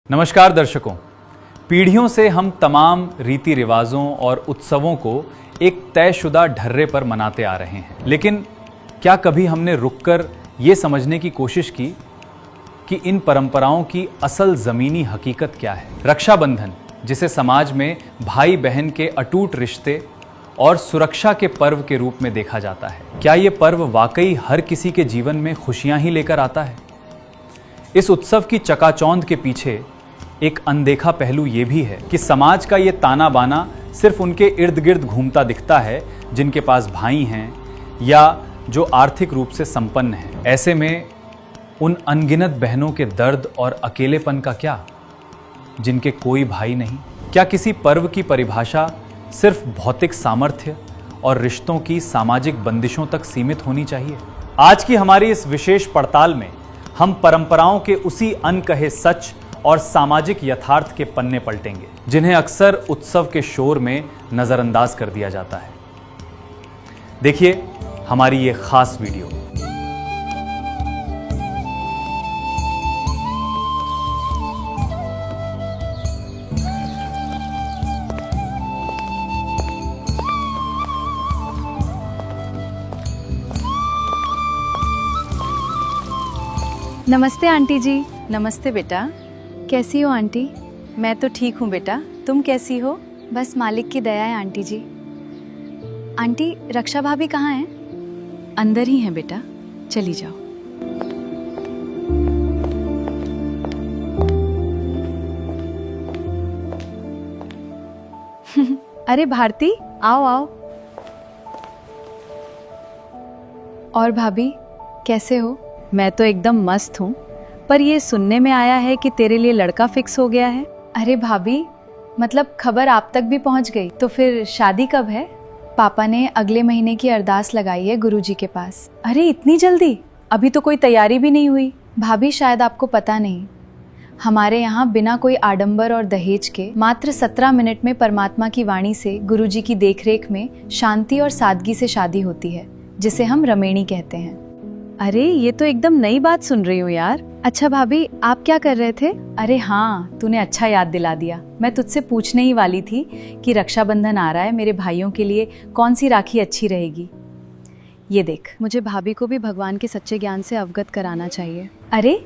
नमस्कार दर्शकों, पीढ़ियों से हम तमाम रीति रिवाजों और उत्सवों को एक तयशुदा ढर्रे पर मनाते आ रहे हैं, लेकिन क्या कभी हमने रुककर ये समझने की कोशिश की कि इन परंपराओं की असल ज़मीनी हकीकत क्या है? रक्षाबंधन, जिसे समाज में भाई बहन के अटूट रिश्ते और सुरक्षा के पर्व के रूप में देखा जाता है, क्या ये पर्व वाकई हर किसी के जीवन में खुशियां ही लेकर आता है? इस उत्सव की चकाचौंध के पीछे एक अनदेखा पहलू ये भी है कि समाज का ये ताना बाना सिर्फ उनके इर्द गिर्द घूमता दिखता है जिनके पास भाई हैं या जो आर्थिक रूप से संपन्न हैं। ऐसे में उन अनगिनत बहनों के दर्द और अकेलेपन का क्या, जिनके कोई भाई नहीं? क्या किसी पर्व की परिभाषा सिर्फ भौतिक सामर्थ्य और रिश्तों की सामाजिक बंदिशों तक सीमित होनी चाहिए? आज की हमारी इस विशेष पड़ताल में हम परंपराओं के उसी अनकहे सच और सामाजिक यथार्थ के पन्ने पलटेंगे, जिन्हें अक्सर उत्सव के शोर में नजरअंदाज कर दिया जाता है। देखिए हमारी ये खास वीडियो। नमस्ते आंटी जी। नमस्ते बेटा। कैसी हो आंटी? मैं तो ठीक हूँ बेटा, तुम कैसी हो? बस मालिक की दया है आंटी जी। आंटी, रक्षा भाभी कहाँ हैं? अंदर ही हैं बेटा, चली जाओ। अरे भारती, आओ आओ। और भाभी कैसे हो? मैं तो एकदम मस्त हूँ, पर ये सुनने में आया है कि तेरे लिए लड़का फिक्स हो गया है। अरे भाभी, मतलब खबर आप तक भी पहुंच गई? तो फिर शादी कब है? पापा ने अगले महीने की अरदास लगाई है गुरुजी के पास। अरे इतनी जल्दी? अभी तो कोई तैयारी भी नहीं हुई। भाभी शायद आपको पता नहीं, हमारे यहाँ बिना कोई आडंबर और दहेज के मात्र 17 मिनट में परमात्मा की वाणी से गुरुजी की देखरेख में शांति और सादगी से शादी होती है, जिसे हम रमेणी कहते हैं। अरे ये तो एकदम नई बात सुन रही हूँ यार। अच्छा भाभी, आप क्या कर रहे थे? अरे हाँ, तूने अच्छा याद दिला दिया। मैं तुझसे पूछने ही वाली थी कि रक्षाबंधन आ रहा है, मेरे भाइयों के लिए कौन सी राखी अच्छी रहेगी। ये देख, मुझे भाभी को भी भगवान के सच्चे ज्ञान से अवगत कराना चाहिए। अरे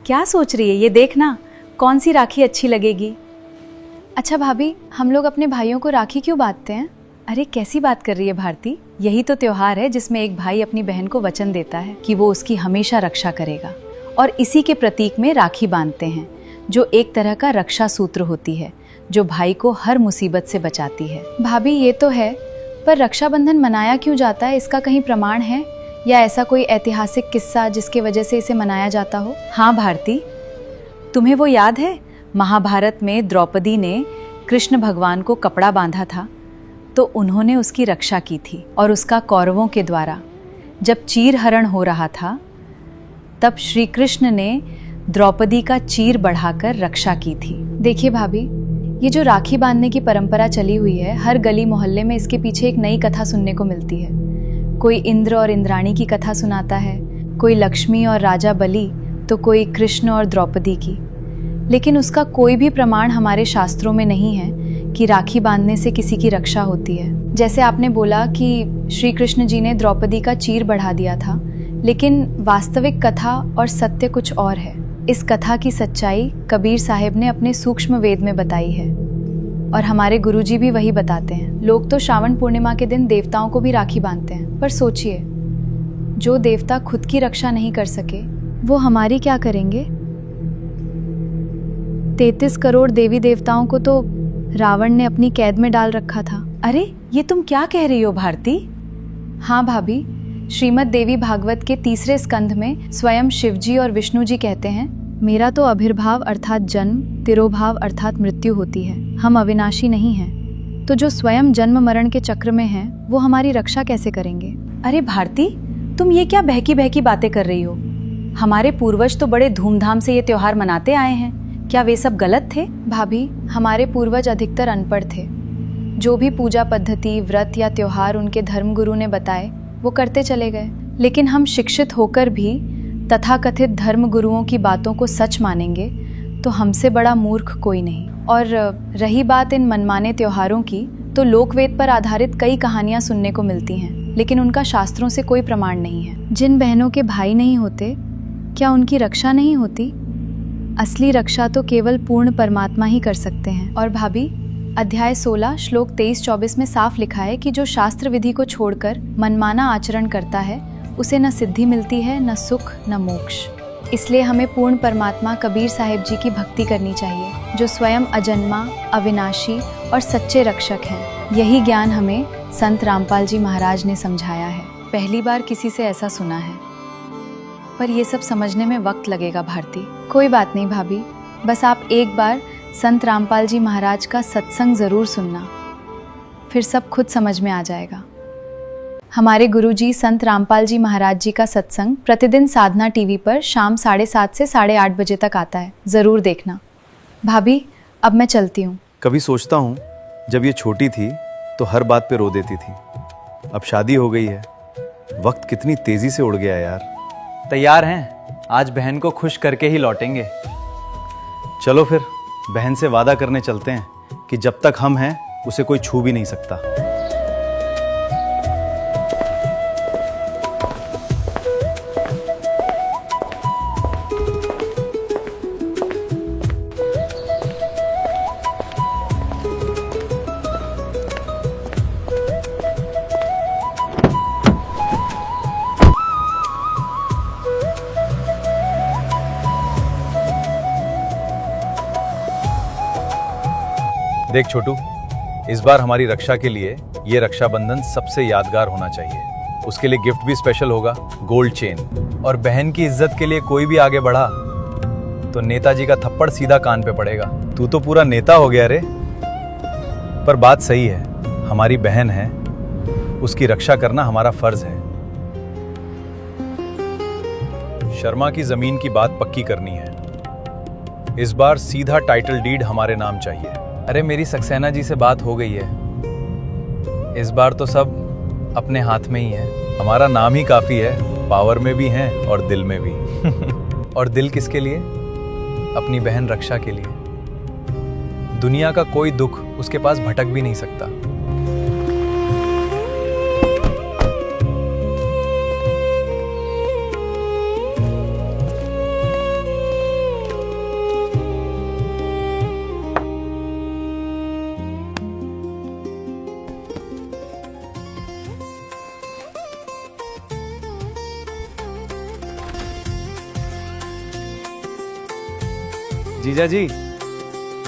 क्या सोच रही है? ये देख ना, कौन सी राखी अच्छी लगेगी। अच्छा भाभी, हम लोग अपने भाइयों को राखी क्यों बांधते हैं? अरे कैसी बात कर रही है भारती? यही तो त्योहार है जिसमें एक भाई अपनी बहन को वचन देता है कि वो उसकी हमेशा रक्षा करेगा, और इसी के प्रतीक में राखी बांधते हैं, जो एक तरह का रक्षा सूत्र होती है, जो भाई को हर मुसीबत से बचाती है। भाभी ये तो है, पर रक्षाबंधन मनाया क्यों जाता है? इसका कहीं प्रमाण है या ऐसा कोई ऐतिहासिक किस्सा जिसके वजह से इसे मनाया जाता हो? हाँ भारती, तुम्हें वो याद है, महाभारत में द्रौपदी ने कृष्ण भगवान को कपड़ा बांधा था, तो उन्होंने उसकी रक्षा की थी, और उसका कौरवों के द्वारा जब चीर हरण हो रहा था, तब श्री कृष्ण ने द्रौपदी का चीर बढ़ाकर रक्षा की थी। देखिए भाभी, ये जो राखी बांधने की परंपरा चली हुई है, हर गली मोहल्ले में इसके पीछे एक नई कथा सुनने को मिलती है। कोई इंद्र और इंद्राणी की कथा सुनाता है, कोई लक्ष्मी और राजा बलि, तो कोई कृष्ण और द्रौपदी की। लेकिन उसका कोई भी प्रमाण हमारे शास्त्रों में नहीं है कि राखी बांधने से किसी की रक्षा होती है। जैसे आपने बोला कि श्री कृष्ण जी ने द्रौपदी का चीर बढ़ा दिया था, लेकिन वास्तविक कथा और सत्य कुछ और है। इस कथा की सच्चाई कबीर साहिब ने अपने सूक्ष्म वेद में बताई है, और हमारे गुरुजी भी वही बताते हैं। लोग तो श्रावण पूर्णिमा के दिन देवताओं को भी राखी बांधते हैं, पर सोचिए, जो देवता खुद की रक्षा नहीं कर सके, वो हमारी क्या करेंगे? 33 करोड़ देवी देवताओं को तो रावण ने अपनी कैद में डाल रखा था। अरे ये तुम क्या कह रही हो भारती? हाँ भाभी, श्रीमद् देवी भागवत के 3 स्कंध में स्वयं शिवजी और विष्णु जी कहते हैं, मेरा तो अभिर्भाव अर्थात जन्म, तिरोभाव अर्थात मृत्यु होती है। हम अविनाशी नहीं हैं, तो जो स्वयं जन्म मरण के चक्र में हैं, वो हमारी रक्षा कैसे करेंगे? अरे भारती, तुम ये क्या बहकी बहकी बातें कर रही हो? हमारे पूर्वज तो बड़े धूमधाम से ये त्योहार मनाते आए हैं, क्या वे सब गलत थे? भाभी, हमारे पूर्वज अधिकतर अनपढ़ थे। जो भी पूजा पद्धति, व्रत या त्योहार उनके धर्मगुरु ने बताए, वो करते चले गए। लेकिन हम शिक्षित होकर भी तथाकथित धर्म गुरुओं की बातों को सच मानेंगे तो हमसे बड़ा मूर्ख कोई नहीं। और रही बात इन मनमाने त्योहारों की, तो लोकवेद पर आधारित कई कहानियां सुनने को मिलती हैं, लेकिन उनका शास्त्रों से कोई प्रमाण नहीं है। जिन बहनों के भाई नहीं होते, क्या उनकी रक्षा नहीं होती? असली रक्षा तो केवल पूर्ण परमात्मा ही कर सकते हैं। और भाभी, अध्याय 16 श्लोक 23-24 में साफ लिखा है कि जो शास्त्र विधि को छोड़कर मनमाना आचरण करता है उसे न सिद्धि मिलती है, न सुख, न मोक्ष। इसलिए हमें पूर्ण परमात्मा कबीर साहिब जी की भक्ति करनी चाहिए, जो स्वयं अजन्मा, अविनाशी और सच्चे रक्षक हैं। यही ज्ञान हमें संत रामपाल जी महाराज ने समझाया है। पहली बार किसी से ऐसा सुना है, पर ये सब समझने में वक्त लगेगा भारती। कोई बात नहीं भाभी, बस आप एक बार संत रामपाल जी महाराज का सत्संग ज़रूर सुनना, फिर सब खुद समझ में आ जाएगा। हमारे गुरुजी संत रामपाल जी महाराज जी का सत्संग प्रतिदिन साधना टीवी पर शाम 7:30 से 8:30 बजे तक आता है, ज़रूर देखना। भाभी, अब मैं चलती हूँ। कभी सोचता हूँ, जब ये छोटी थी तो हर बात पे रो देती थी। अब शादी हो गई है, वक्त कितनी तेजी से उड़ गया यार। तैयार हैं? आज बहन को खुश करके ही लौटेंगे। चलो फिर बहन से वादा करने चलते हैं कि जब तक हम हैं उसे कोई छू भी नहीं सकता। देख छोटू, इस बार हमारी रक्षा के लिए ये रक्षाबंधन सबसे यादगार होना चाहिए। उसके लिए गिफ्ट भी स्पेशल होगा, गोल्ड चेन। और बहन की इज्जत के लिए कोई भी आगे बढ़ा तो नेताजी का थप्पड़ सीधा कान पे पड़ेगा। तू तो पूरा नेता हो गया रे। पर बात सही है, हमारी बहन है, उसकी रक्षा करना हमारा फर्ज है। शर्मा की जमीन की बात पक्की करनी है। इस बार सीधा टाइटल डीड हमारे नाम चाहिए। अरे मेरी सक्सेना जी से बात हो गई है, इस बार तो सब अपने हाथ में ही है। हमारा नाम ही काफी है, पावर में भी हैं और दिल में भी। और दिल किसके लिए? अपनी बहन रक्षा के लिए। दुनिया का कोई दुख उसके पास भटक भी नहीं सकता। जीजा जी,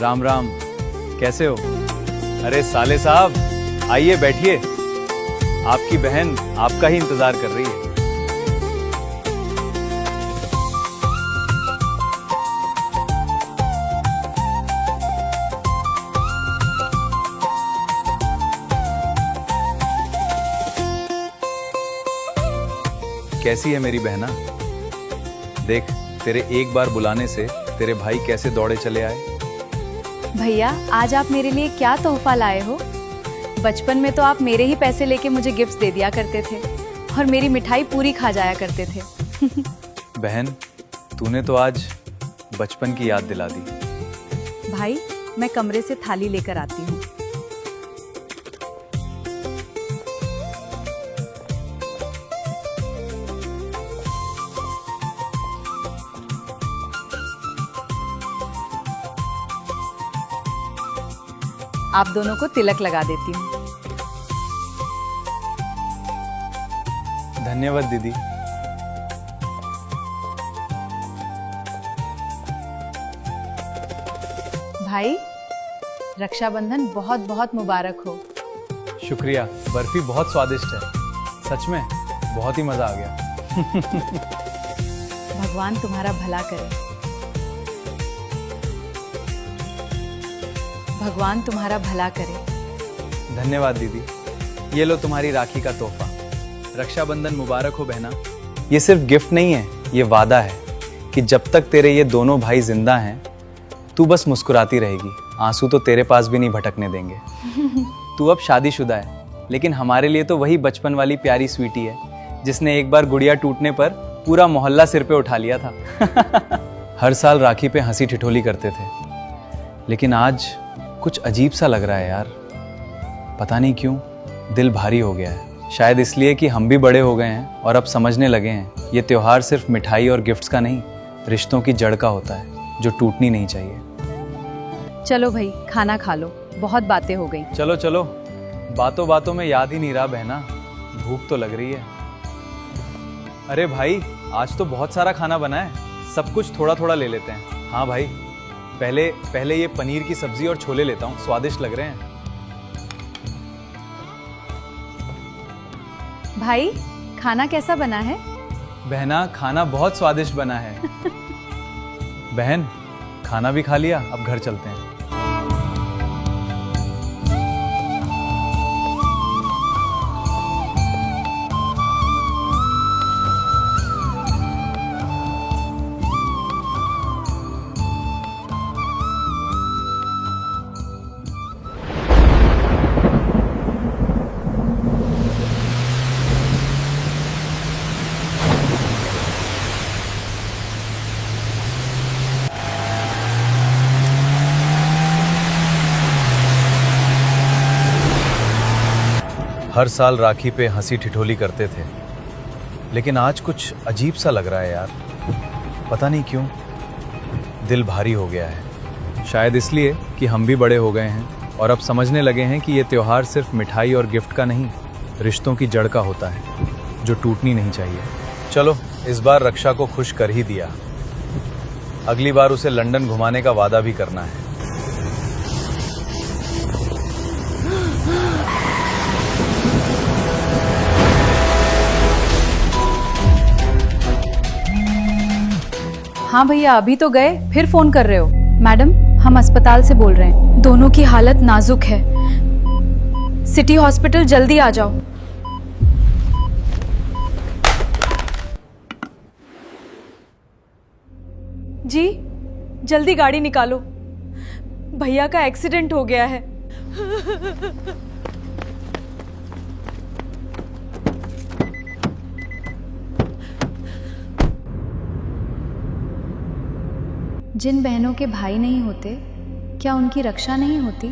राम राम, कैसे हो? अरे साले साहब, आइए बैठिए। आपकी बहन आपका ही इंतजार कर रही है। कैसी है मेरी बहना? देख, तेरे एक बार बुलाने से तेरे भाई कैसे दौड़े चले आए। भैया, आज आप मेरे लिए क्या तोहफा लाए हो? बचपन में तो आप मेरे ही पैसे लेके मुझे गिफ्ट्स दे दिया करते थे और मेरी मिठाई पूरी खा जाया करते थे। बहन, तूने तो आज बचपन की याद दिला दी। भाई, मैं कमरे से थाली लेकर आती हूँ। आप दोनों को तिलक लगा देती हूँ। धन्यवाद दीदी। भाई, रक्षाबंधन बहुत बहुत मुबारक हो। शुक्रिया, बर्फी बहुत स्वादिष्ट है। सच में बहुत ही मजा आ गया। भगवान तुम्हारा भला करे। भगवान तुम्हारा भला करे। धन्यवाद दीदी। ये लो तुम्हारी राखी का तोहफा। रक्षाबंधन मुबारक हो बहना। ये सिर्फ गिफ्ट नहीं है, ये वादा है कि जब तक तेरे ये दोनों भाई जिंदा हैं, तू बस मुस्कुराती रहेगी। आंसू तो तेरे पास भी नहीं भटकने देंगे। तू अब शादीशुदा है, लेकिन हमारे लिए तो वही बचपन वाली प्यारी स्वीटी है जिसने एक बार गुड़िया टूटने पर पूरा मोहल्ला सिर पे उठा लिया था। हर साल राखी पे हंसी ठिठोली करते थे, लेकिन आज कुछ अजीब सा लग रहा है यार। पता नहीं क्यों दिल भारी हो गया है। शायद इसलिए कि हम भी बड़े हो गए हैं और अब समझने लगे हैं ये त्योहार सिर्फ मिठाई और गिफ्ट्स का नहीं, रिश्तों की जड़ का होता है जो टूटनी नहीं चाहिए। चलो भाई, खाना खा लो, बहुत बातें हो गई। चलो चलो, बातों बातों में याद ही नहीं रहा बहना, भूख तो लग रही है। अरे भाई, आज तो बहुत सारा खाना बना है, सब कुछ थोड़ा थोड़ा ले लेते हैं। हाँ भाई, पहले ये पनीर की सब्जी और छोले लेता हूँ, स्वादिष्ट लग रहे हैं। भाई, खाना कैसा बना है? बहना, खाना बहुत स्वादिष्ट बना है। बहन, खाना भी खा लिया, अब घर चलते हैं। हर साल राखी पे हंसी ठिठोली करते थे, लेकिन आज कुछ अजीब सा लग रहा है यार। पता नहीं क्यों दिल भारी हो गया है। शायद इसलिए कि हम भी बड़े हो गए हैं और अब समझने लगे हैं कि ये त्योहार सिर्फ मिठाई और गिफ्ट का नहीं, रिश्तों की जड़ का होता है जो टूटनी नहीं चाहिए। चलो, इस बार रक्षा को खुश कर ही दिया, अगली बार उसे लंदन घुमाने का वादा भी करना है। हाँ भैया, अभी तो गए, फिर फोन कर रहे हो? मैडम, हम अस्पताल से बोल रहे हैं, दोनों की हालत नाजुक है, सिटी हॉस्पिटल जल्दी आ जाओ। जी, जल्दी गाड़ी निकालो, भैया का एक्सीडेंट हो गया है। जिन बहनों के भाई नहीं होते, क्या उनकी रक्षा नहीं होती?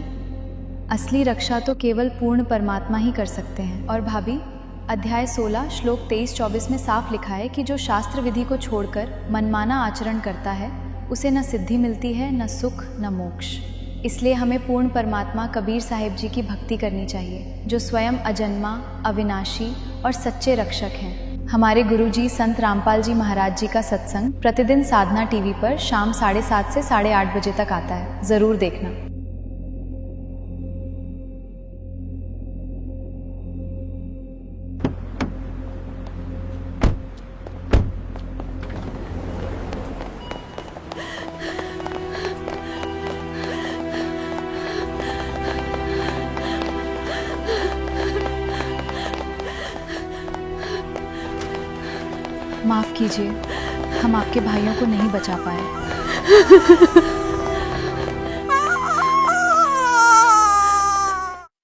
असली रक्षा तो केवल पूर्ण परमात्मा ही कर सकते हैं। और भाभी, अध्याय 16 श्लोक 23-24 में साफ लिखा है कि जो शास्त्र विधि को छोड़कर मनमाना आचरण करता है उसे न सिद्धि मिलती है, न सुख, न मोक्ष। इसलिए हमें पूर्ण परमात्मा कबीर साहिब जी की भक्ति करनी चाहिए, जो स्वयं अजन्मा, अविनाशी और सच्चे रक्षक हैं। हमारे गुरुजी संत रामपाल जी महाराज जी का सत्संग प्रतिदिन साधना टीवी पर शाम 7:30 से 8:30 बजे तक आता है, जरूर देखना। माफ कीजिए, हम आपके भाइयों को नहीं बचा पाए।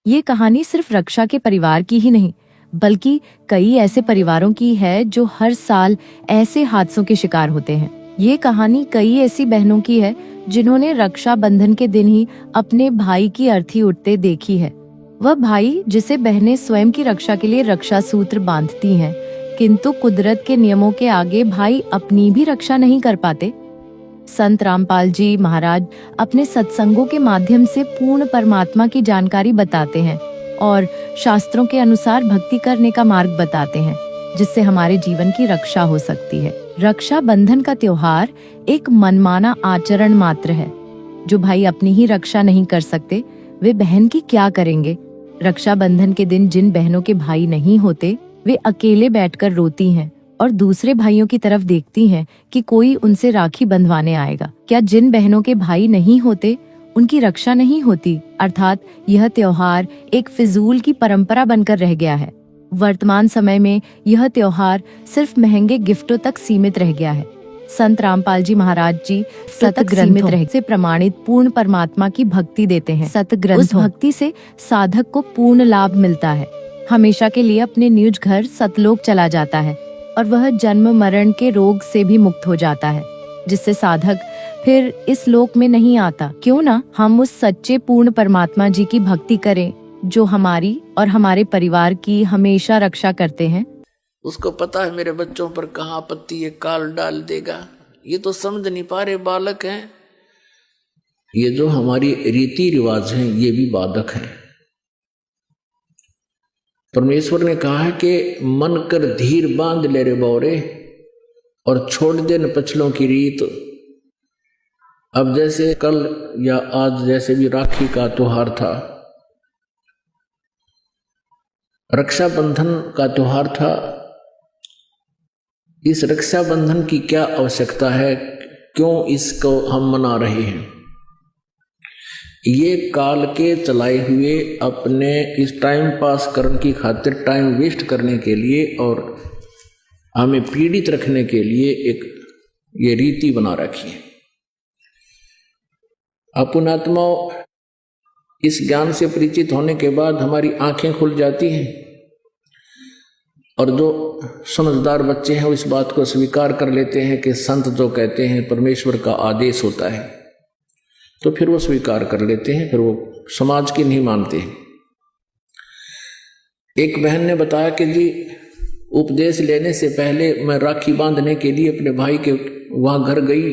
ये कहानी सिर्फ रक्षा के परिवार की ही नहीं, बल्कि कई ऐसे परिवारों की है जो हर साल ऐसे हादसों के शिकार होते हैं। ये कहानी कई ऐसी बहनों की है जिन्होंने रक्षा बंधन के दिन ही अपने भाई की अर्थी उठते देखी है। वह भाई जिसे बहनें स्वयं की रक्षा के लिए रक्षा सूत्र बांधती हैं, किंतु कुदरत के नियमों के आगे भाई अपनी भी रक्षा नहीं कर पाते। संत रामपाल जी महाराज अपने सत्संगों के माध्यम से पूर्ण परमात्मा की जानकारी बताते हैं और शास्त्रों के अनुसार भक्ति करने का मार्ग बताते हैं, जिससे हमारे जीवन की रक्षा हो सकती है। रक्षा बंधन का त्योहार एक मनमाना आचरण मात्र है। जो भाई अपनी ही रक्षा नहीं कर सकते, वे बहन की क्या करेंगे? रक्षा बंधन के दिन जिन बहनों के भाई नहीं होते, वे अकेले बैठकर रोती हैं और दूसरे भाइयों की तरफ देखती हैं कि कोई उनसे राखी बंधवाने आएगा। क्या जिन बहनों के भाई नहीं होते उनकी रक्षा नहीं होती? अर्थात यह त्योहार एक फिजूल की परंपरा बनकर रह गया है। वर्तमान समय में यह त्योहार सिर्फ महंगे गिफ्टों तक सीमित रह गया है। संत रामपाल जी महाराज जी सतग्रंथों से प्रमाणित पूर्ण परमात्मा की भक्ति देते हैं। सतग्रंथों, उस भक्ति से साधक को पूर्ण लाभ मिलता है। हमेशा के लिए अपने निज घर सतलोक चला जाता है और वह जन्म मरण के रोग से भी मुक्त हो जाता है। जिससे साधक फिर इस लोक में नहीं आता। क्यों ना हम उस सच्चे पूर्ण परमात्मा जी की भक्ति करें जो हमारी और हमारे परिवार की हमेशा रक्षा करते हैं। उसको पता है मेरे बच्चों पर कहाँ आपत्ति ये काल डाल देगा। ये तो समझ नहीं पा रहे, बालक हैं। ये जो हमारी रीति रिवाज हैं ये भी बाधक हैं। परमेश्वर ने कहा है कि मन कर धीर बांध ले रे बौरे और छोड़ दे न पछलों की रीत। अब जैसे कल या आज जैसे भी राखी का त्योहार था, रक्षाबंधन का त्योहार था, इस रक्षाबंधन की क्या आवश्यकता है, क्यों इसको हम मना रहे हैं? ये काल के चलाए हुए अपने इस टाइम पास करने की खातिर, टाइम वेस्ट करने के लिए और हमें पीड़ित रखने के लिए एक ये रीति बना रखी है। अपन आत्मा इस ज्ञान से परिचित होने के बाद हमारी आंखें खुल जाती हैं और जो समझदार बच्चे हैं वो इस बात को स्वीकार कर लेते हैं कि संत जो कहते हैं परमेश्वर का आदेश होता है, तो फिर वो स्वीकार कर लेते हैं, फिर वो समाज की नहीं मानते हैं। एक बहन ने बताया कि जी उपदेश लेने से पहले मैं राखी बांधने के लिए अपने भाई के वहां घर गई।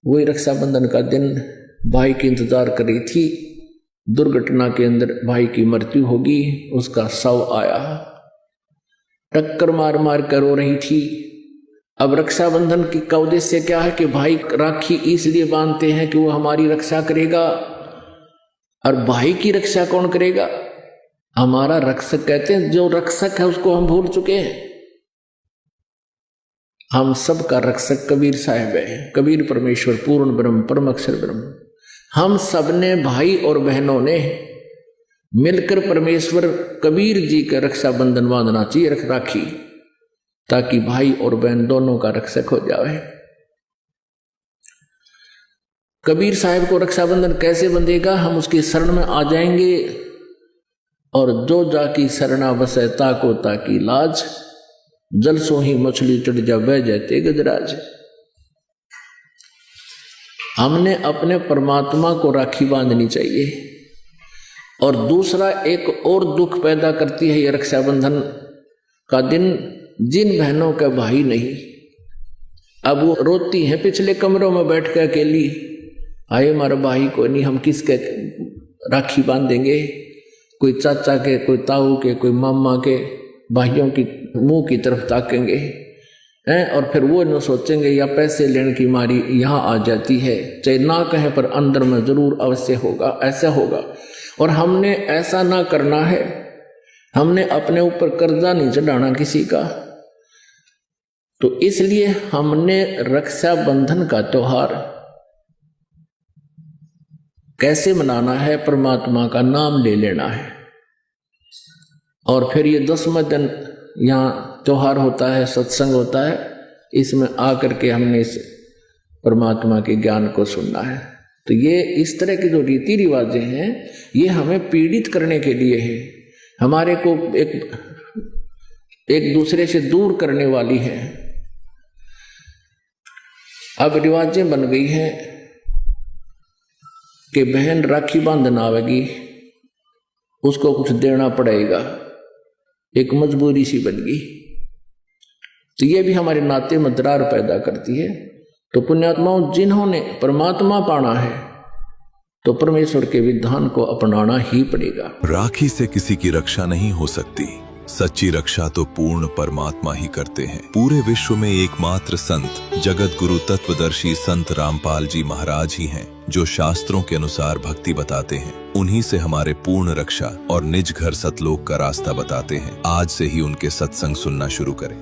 वही रक्षाबंधन का दिन भाई की इंतजार कर रही थी। दुर्घटना के अंदर भाई की मृत्यु होगी, उसका शव आया, टक्कर मार मार कर रो रही थी। अब रक्षाबंधन की का उद्देश्य क्या है कि भाई राखी इसलिए बांधते हैं कि वो हमारी रक्षा करेगा। और भाई की रक्षा कौन करेगा? हमारा रक्षक। कहते हैं जो रक्षक है उसको हम भूल चुके हैं। हम सब का रक्षक कबीर साहब है। कबीर परमेश्वर पूर्ण ब्रह्म परम अक्षर ब्रह्म। हम सब ने भाई और बहनों ने मिलकर परमेश्वर कबीर जी का रक्षाबंधन बांधना चाहिए, राखी, ताकि भाई और बहन दोनों का रक्षक हो जाए। कबीर साहब को रक्षाबंधन कैसे बंधेगा? हम उसकी शरण में आ जाएंगे और जो जाकी शरणा बसे ताको ताकी लाज, जल सो ही मछली चढ़ जा बह जाते गजराज। हमने अपने परमात्मा को राखी बांधनी चाहिए। और दूसरा एक और दुख पैदा करती है ये रक्षाबंधन का दिन, जिन बहनों का भाई नहीं, अब वो रोती हैं पिछले कमरों में बैठ कर अकेली, आए हमारा भाई को नहीं, हम किसके राखी बांधेंगे? कोई चाचा के, कोई ताऊ के, कोई मामा के भाइयों की मुंह की तरफ ताकेंगे हैं। और फिर वो न सोचेंगे या पैसे लेने की मारी यहाँ आ जाती है, चाहे ना कहें पर अंदर में जरूर अवश्य होगा, ऐसा होगा। और हमने ऐसा ना करना है। हमने अपने ऊपर कर्जा नहीं चढ़ाना किसी का। तो इसलिए हमने रक्षाबंधन का त्योहार कैसे मनाना है? परमात्मा का नाम ले लेना है। और फिर ये 10वें दिन यहाँ त्योहार होता है, सत्संग होता है, इसमें आकर के हमने इस परमात्मा के ज्ञान को सुनना है। तो ये इस तरह के जो रीति रिवाजें हैं ये हमें पीड़ित करने के लिए है, हमारे को एक दूसरे से दूर करने वाली है। अब रिवाजें बन गई हैं कि बहन राखी बांधना आवेगी, उसको कुछ देना पड़ेगा, एक मजबूरी सी बन गई। तो ये भी हमारे नाते में दरार पैदा करती है। तो पुण्यात्माओं, जिन्होंने परमात्मा पाना है तो परमेश्वर के विधान को अपनाना ही पड़ेगा। राखी से किसी की रक्षा नहीं हो सकती, सच्ची रक्षा तो पूर्ण परमात्मा ही करते हैं। पूरे विश्व में एकमात्र संत जगत गुरु तत्वदर्शी संत रामपाल जी महाराज ही हैं जो शास्त्रों के अनुसार भक्ति बताते हैं। उन्हीं से हमारे पूर्ण रक्षा और निज घर सतलोक का रास्ता बताते हैं। आज से ही उनके सत्संग सुनना शुरू करें।